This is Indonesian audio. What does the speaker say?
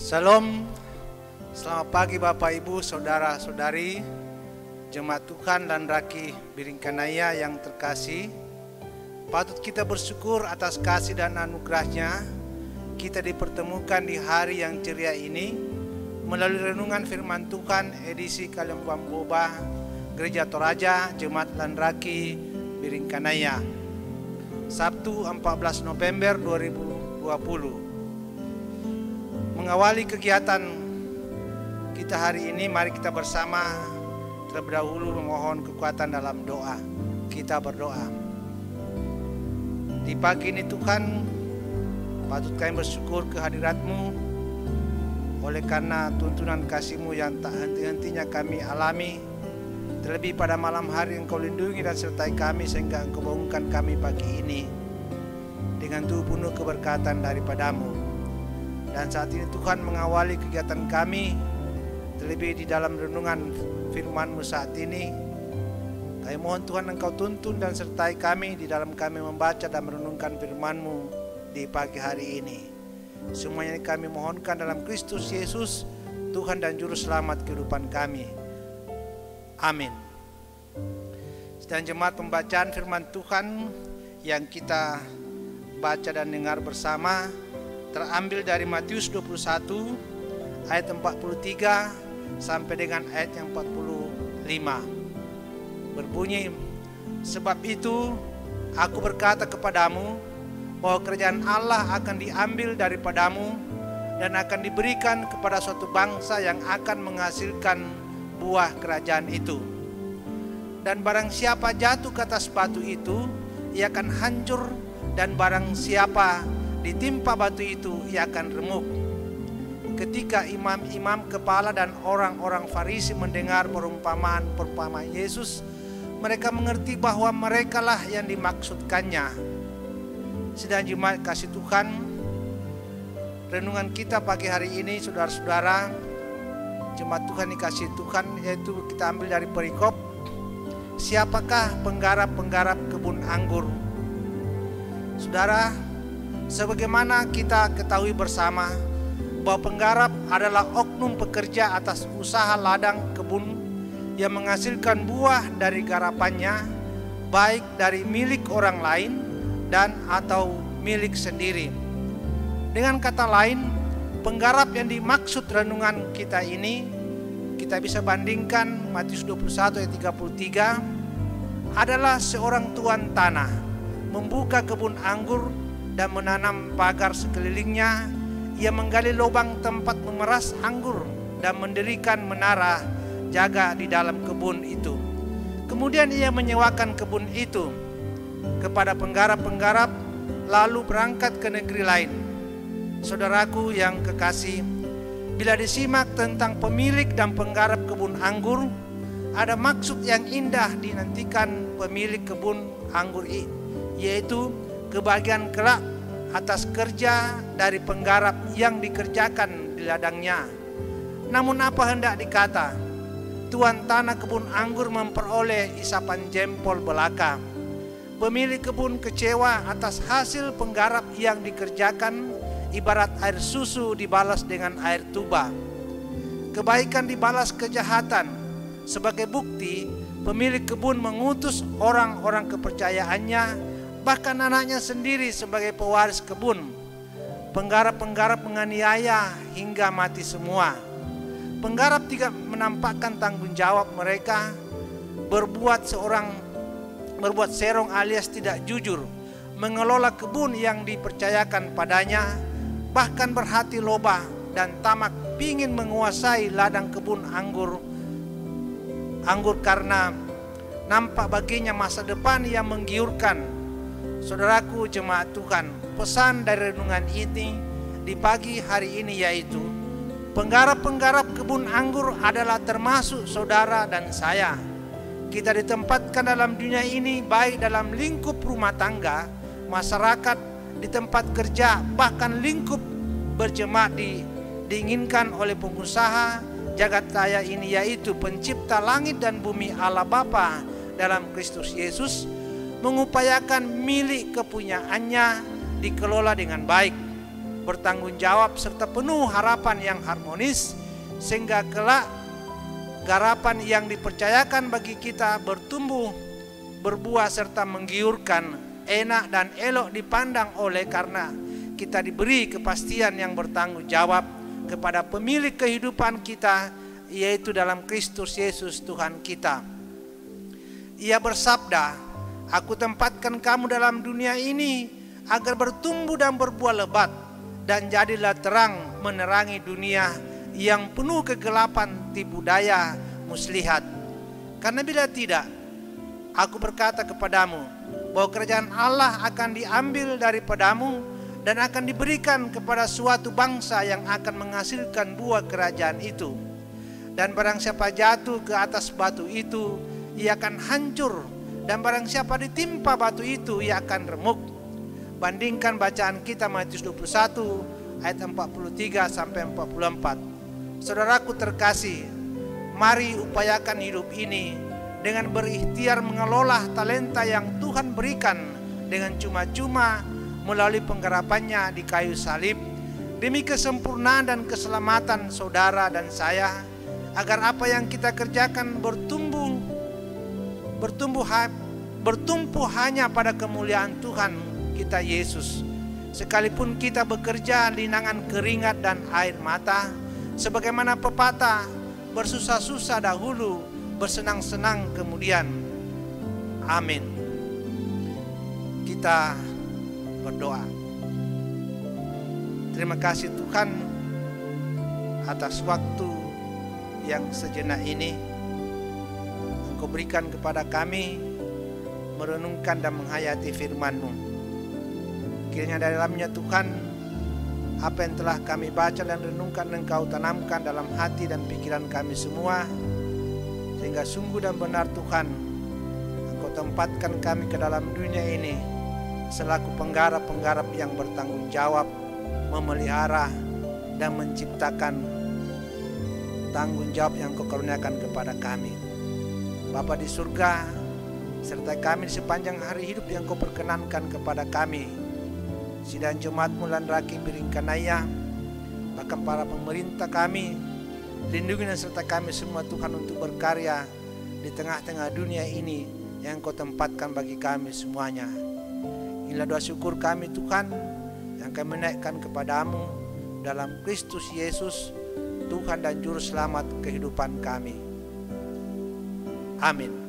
Salam, selamat pagi Bapak Ibu, Saudara-saudari, Jemaat Tuhan dan Raki Biringkanaya yang terkasih. Patut kita bersyukur atas kasih dan anugerahnya. Kita dipertemukan di hari yang ceria ini melalui renungan firman Tuhan edisi Kalembang Boba Gereja Toraja Jemaat dan Raki Biringkanaya, Sabtu 14 November 2020. Mengawali kegiatan kita hari ini, mari kita bersama terlebih dahulu memohon kekuatan dalam doa. Kita berdoa. Di pagi ini Tuhan, patut kami bersyukur kehadirat-Mu, oleh karena tuntunan kasih-Mu yang tak henti-hentinya kami alami. Terlebih pada malam hari Engkau lindungi dan sertai kami sehingga Engkau bangunkan kami pagi ini dengan tubuh penuh keberkatan daripada-Mu. Dan saat ini Tuhan mengawali kegiatan kami, terlebih di dalam renungan firman-Mu saat ini. Kami mohon Tuhan Engkau tuntun dan sertai kami di dalam kami membaca dan merenungkan firman-Mu di pagi hari ini. Semuanya kami mohonkan dalam Kristus Yesus, Tuhan dan Juru Selamat kehidupan kami. Amin. Sedang jemaat, pembacaan firman Tuhan yang kita baca dan dengar bersama terambil dari Matius 21 ayat 43 sampai dengan ayat yang 45. Berbunyi, sebab itu aku berkata kepadamu bahwa kerajaan Allah akan diambil daripadamu dan akan diberikan kepada suatu bangsa yang akan menghasilkan buah kerajaan itu. Dan barang siapa jatuh ke atas batu itu, ia akan hancur, dan barang siapa ditimpa batu itu, ia akan remuk. Ketika imam-imam kepala dan orang-orang Farisi mendengar perumpamaan Yesus, mereka mengerti bahwa merekalah yang dimaksudkannya. Sedang jemaat kasih Tuhan, renungan kita pagi hari ini, saudara-saudara, jemaat Tuhan dikasih Tuhan, yaitu kita ambil dari perikop, siapakah penggarap-penggarap kebun anggur? Saudara, sebagaimana kita ketahui bersama bahwa penggarap adalah oknum pekerja atas usaha ladang kebun yang menghasilkan buah dari garapannya, baik dari milik orang lain dan atau milik sendiri. Dengan kata lain, penggarap yang dimaksud renungan kita ini, kita bisa bandingkan Matius 21 ayat 33, adalah seorang tuan tanah membuka kebun anggur dan menanam pagar sekelilingnya. Ia menggali lubang tempat memeras anggur dan mendirikan menara jaga di dalam kebun itu. Kemudian ia menyewakan kebun itu kepada penggarap-penggarap, lalu berangkat ke negeri lain. Saudaraku yang kekasih, bila disimak tentang pemilik dan penggarap kebun anggur, ada maksud yang indah dinantikan pemilik kebun anggur ini, yaitu kebahagiaan kelak atas kerja dari penggarap yang dikerjakan di ladangnya. Namun apa hendak dikata, tuan tanah kebun anggur memperoleh isapan jempol belaka. Pemilik kebun kecewa atas hasil penggarap yang dikerjakan, ibarat air susu dibalas dengan air tuba. Kebaikan dibalas kejahatan. Sebagai bukti, pemilik kebun mengutus orang-orang kepercayaannya, bahkan anaknya sendiri sebagai pewaris kebun. Penggarap-penggarap menganiaya hingga mati semua. Penggarap tidak menampakkan tanggung jawab mereka, berbuat serong alias tidak jujur, mengelola kebun yang dipercayakan padanya, bahkan berhati loba dan tamak pingin menguasai ladang kebun anggur karena nampak baginya masa depan yang menggiurkan. Saudaraku jemaat Tuhan, pesan dari renungan ini di pagi hari ini yaitu, penggarap-penggarap kebun anggur adalah termasuk saudara dan saya. Kita ditempatkan dalam dunia ini, baik dalam lingkup rumah tangga, masyarakat, di tempat kerja, bahkan lingkup berjemaat diinginkan oleh pengusaha jagat raya ini, yaitu pencipta langit dan bumi Allah Bapa dalam Kristus Yesus, mengupayakan milik kepunyaannya dikelola dengan baik. bertanggung jawab serta penuh harapan yang harmonis, sehingga kelak garapan yang dipercayakan bagi kita bertumbuh, berbuah serta menggiurkan, enak dan elok dipandang oleh karena kita diberi kepastian yang bertanggung jawab kepada pemilik kehidupan kita, yaitu dalam Kristus Yesus Tuhan kita. Ia bersabda, "Aku tempatkan kamu dalam dunia ini agar bertumbuh dan berbuah lebat, dan jadilah terang menerangi dunia yang penuh kegelapan tipu daya muslihat. Karena bila tidak, aku berkata kepadamu bahwa kerajaan Allah akan diambil daripadamu dan akan diberikan kepada suatu bangsa yang akan menghasilkan buah kerajaan itu. Dan barang siapa jatuh ke atas batu itu, ia akan hancur, dan barang siapa ditimpa batu itu, ia akan remuk." Bandingkan bacaan kita Matius 21 ayat 43 sampai 44. Saudaraku terkasih, mari upayakan hidup ini dengan berikhtiar mengelola talenta yang Tuhan berikan dengan cuma-cuma melalui penggarapannya di kayu salib, demi kesempurnaan dan keselamatan saudara dan saya, agar apa yang kita kerjakan bertumpu hanya pada kemuliaan Tuhan kita Yesus. Sekalipun kita bekerja linangan keringat dan air mata, sebagaimana pepatah, bersusah-susah dahulu, bersenang-senang kemudian. Amin. Kita berdoa. Terima kasih Tuhan atas waktu yang sejenak ini Engkau berikan kepada kami merenungkan dan menghayati firman-Mu. Kiranya dalamnya Tuhan, apa yang telah kami baca dan renungkan Engkau tanamkan dalam hati dan pikiran kami semua, sehingga sungguh dan benar Tuhan, Engkau tempatkan kami ke dalam dunia ini selaku penggarap-penggarap yang bertanggung jawab, memelihara dan menciptakan tanggung jawab yang Engkau karuniakan kepada kami. Bapa di surga, sertai kami di sepanjang hari hidup yang Kau perkenankan kepada kami. Sidang jemaat-Mu lan raki biringkanaya, bahkan para pemerintah kami, lindungi dan sertai kami semua Tuhan untuk berkarya di tengah-tengah dunia ini yang Kau tempatkan bagi kami semuanya. Inilah doa syukur kami Tuhan yang kami naikkan kepadamu dalam Kristus Yesus, Tuhan dan Juru Selamat kehidupan kami. Amin.